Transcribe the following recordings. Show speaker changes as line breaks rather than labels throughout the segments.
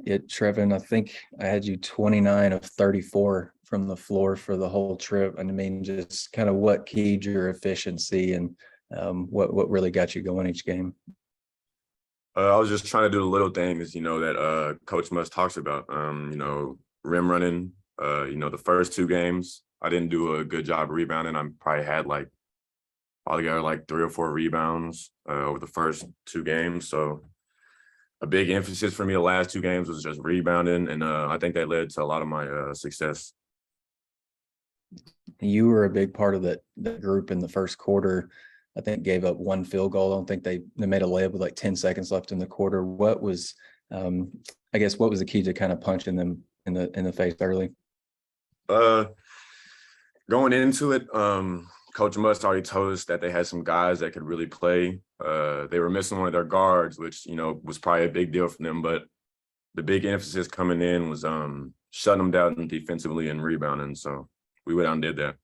Trevon, I think I had you 29 of 34 from the floor for the whole trip. And I mean, just kind of what keyed your efficiency and what really got you going each game?
I was just trying to do the little things, that Coach Musk talks about. Rim running. The first two games, I didn't do a good job rebounding. I probably had altogether like 3 or 4 rebounds over the first two games. So a big emphasis for me the last two games was just rebounding, and I think that led to a lot of my success.
You were a big part of that group in the first quarter. I think gave up one field goal. I don't think they made a layup with like 10 seconds left in the quarter. What was, I guess, what was the key to kind of punching them in the face early?
Going into it, Coach Musk already told us that they had some guys that could really play. They were missing one of their guards, which, was probably a big deal for them. But the big emphasis coming in was shutting them down defensively and rebounding. So we went out and did that.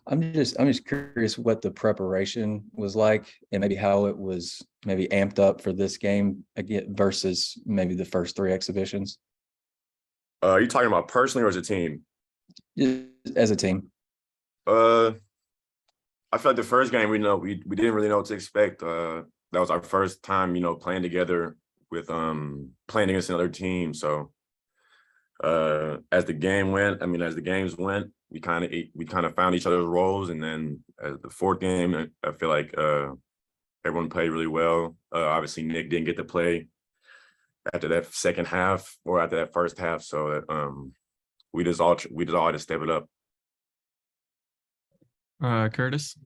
I'm just curious what the preparation was like and maybe how it was maybe amped up for this game again versus maybe the first three exhibitions.
Are you talking about personally or as a team?
Just as a team.
I feel like the first game, we didn't really know what to expect. That was our first time, playing together with playing against another team. So as the games went, we kind of found each other's roles, and then as the fourth game, I feel like everyone played really well. Obviously, Nick didn't get to play after that second half or after that first half, so we just all had to step it up.
Curtis?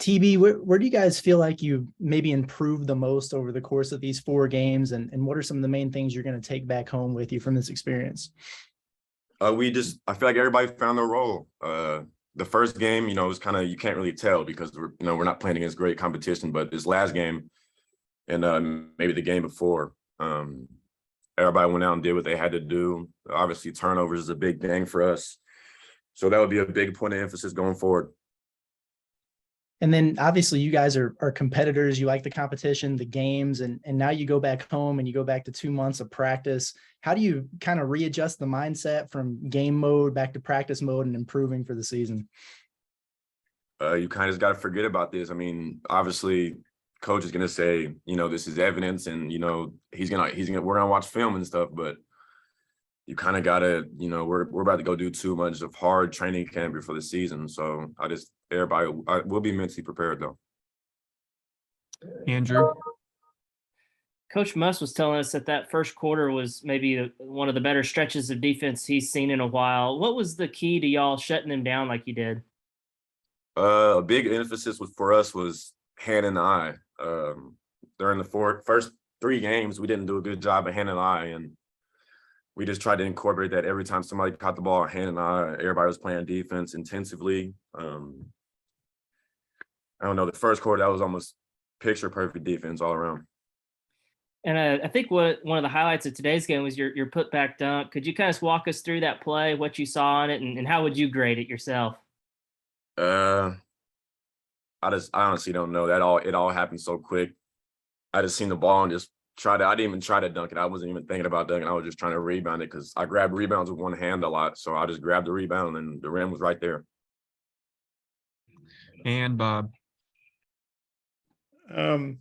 TB, where do you guys feel like you maybe improved the most over the course of these 4 games, and what are some of the main things you're going to take back home with you from this experience?
I feel like everybody found their role. The first game, it was kind of, you can't really tell because we're not playing against great competition, but this last game and maybe the game before, everybody went out and did what they had to do. Obviously, turnovers is a big thing for us. So that would be a big point of emphasis going forward.
And then obviously you guys are competitors. You like the competition, the games, and now you go back home and you go back to 2 months of practice. How do you kind of readjust the mindset from game mode back to practice mode and improving for the season?
You kind of just got to forget about this. I mean, obviously, coach is going to say, this is evidence, and we're going to watch film and stuff, but you kind of got to, we're about to go do 2 months of hard training camp before the season. So everybody will be mentally prepared though.
Andrew?
Coach Musk was telling us that first quarter was maybe one of the better stretches of defense he's seen in a while. What was the key to y'all shutting them down like you did?
A big emphasis for us was hand in the eye. During the first 3 games, we didn't do a good job of hand in the eye, and we just tried to incorporate that every time somebody caught the ball, hand in the eye. Everybody was playing defense intensively. I don't know, the first quarter, that was almost picture perfect defense all around.
And I think one of the highlights of today's game was your put back dunk. Could you kind of walk us through that play, what you saw on it, and how would you grade it yourself?
I honestly don't know. It all happened so quick. I just seen the ball and I didn't even try to dunk it. I wasn't even thinking about dunking. I was just trying to rebound it because I grabbed rebounds with one hand a lot. So I just grabbed the rebound and the rim was right there.
And Bob?
I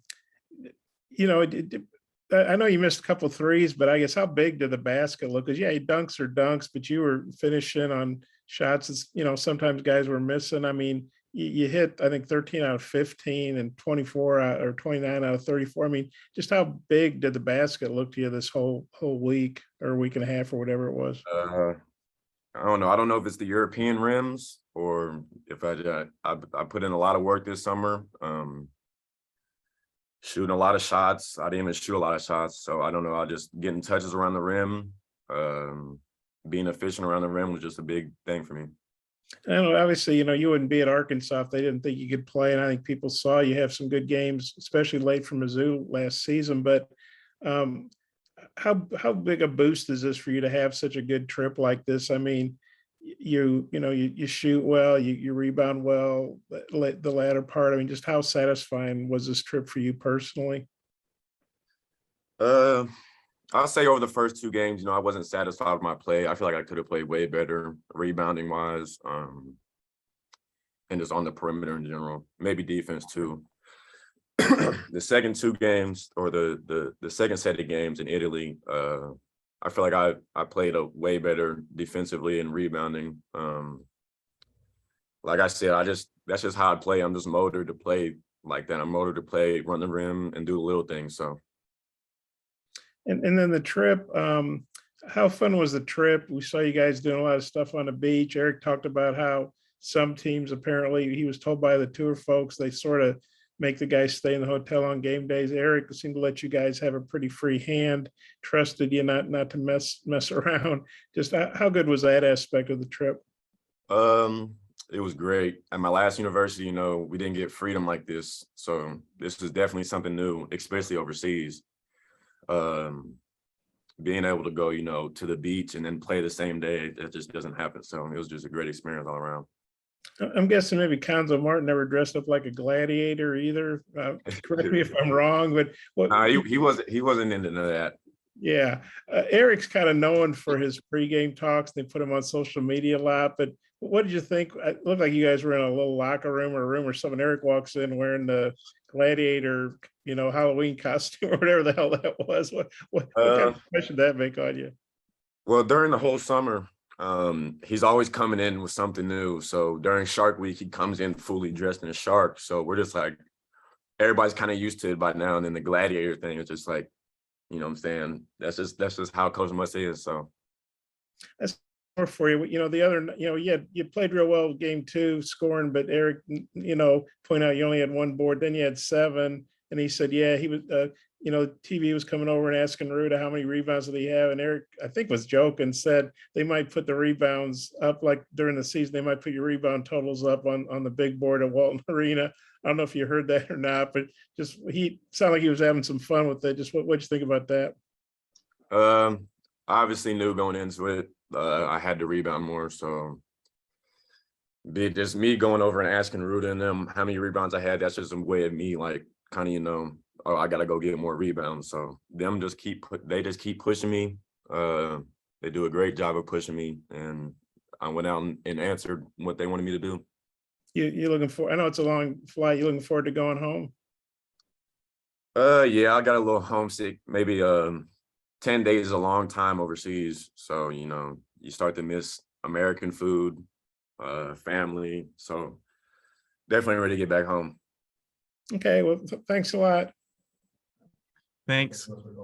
know you missed a couple threes, but I guess how big did the basket look? Because dunks are dunks, but you were finishing on shots that, sometimes guys were missing. I mean, you hit, I think, 13 out of 15 and 24 or 29 out of 34. I mean, just how big did the basket look to you this whole week or week and a half or whatever it was?
I don't know. I don't know if it's the European rims or if I put in a lot of work this summer. Shooting a lot of shots. I didn't even shoot a lot of shots. So I don't know. I just getting touches around the rim. Being efficient around the rim was just a big thing for me.
I know, obviously, you wouldn't be at Arkansas if they didn't think you could play. And I think people saw you have some good games, especially late from Mizzou last season. But how big a boost is this for you to have such a good trip like this? I mean, you shoot well, you rebound well, the latter part. I mean, just how satisfying was this trip for you personally?
I'll say over the first 2 games, I wasn't satisfied with my play. I feel like I could have played way better rebounding wise, and just on the perimeter in general, maybe defense too. The second 2 games, or the second set of games in Italy, I feel like I played a way better defensively and rebounding. Like I said, that's just how I play. I'm just motivated to play like that. I'm motivated to play, run the rim, and do the little things. So.
And then the trip, how fun was the trip? We saw you guys doing a lot of stuff on the beach. Eric talked about how some teams, apparently, he was told by the tour folks, they sort of make the guys stay in the hotel on game days. Eric seemed to let you guys have a pretty free hand, trusted you not to mess around. Just how good was that aspect of the trip?
It was great. At my last university, we didn't get freedom like this. So this was definitely something new, especially overseas. Being able to go, to the beach and then play the same day, that just doesn't happen. So it was just a great experience all around.
I'm guessing maybe Conzo Martin never dressed up like a gladiator either. Correct me if I'm wrong, but
he wasn't into that.
Yeah, Eric's kind of known for his pregame talks. They put him on social media a lot. But what did you think? It looked like you guys were in a little locker room or a room where someone, Eric walks in wearing the gladiator, Halloween costume or whatever the hell that was. What kind of impression did that make on you?
Well, during the whole summer, he's always coming in with something new. So during Shark Week, he comes in fully dressed in a shark. So we're just like, everybody's kind of used to it by now. And then the gladiator thing is just like, what I'm saying? That's just how Coach Muss is. So
that's more for you. The other, you played real well game 2 scoring, but Eric, point out you only had 1 board, then you had 7. And he said, yeah, he was, TV was coming over and asking Ruda how many rebounds did he have. And Eric, I think, was joking, said they might put the rebounds up, like during the season, they might put your rebound totals up on the big board at Walton Arena. I don't know if you heard that or not, but just he sounded like he was having some fun with it. Just what'd you think about that?
I obviously knew going into it, I had to rebound more. So just me going over and asking Ruda and them how many rebounds I had, that's just a way of me like kind of, oh, I gotta go get more rebounds. So them just keep pushing me. They do a great job of pushing me, and I went out and answered what they wanted me to do.
You're looking for, I know it's a long flight. You looking forward to going home?
Yeah, I got a little homesick. Maybe 10 days is a long time overseas. So, you start to miss American food, family. So definitely ready to get back home.
Okay, well, thanks a lot.
Thanks.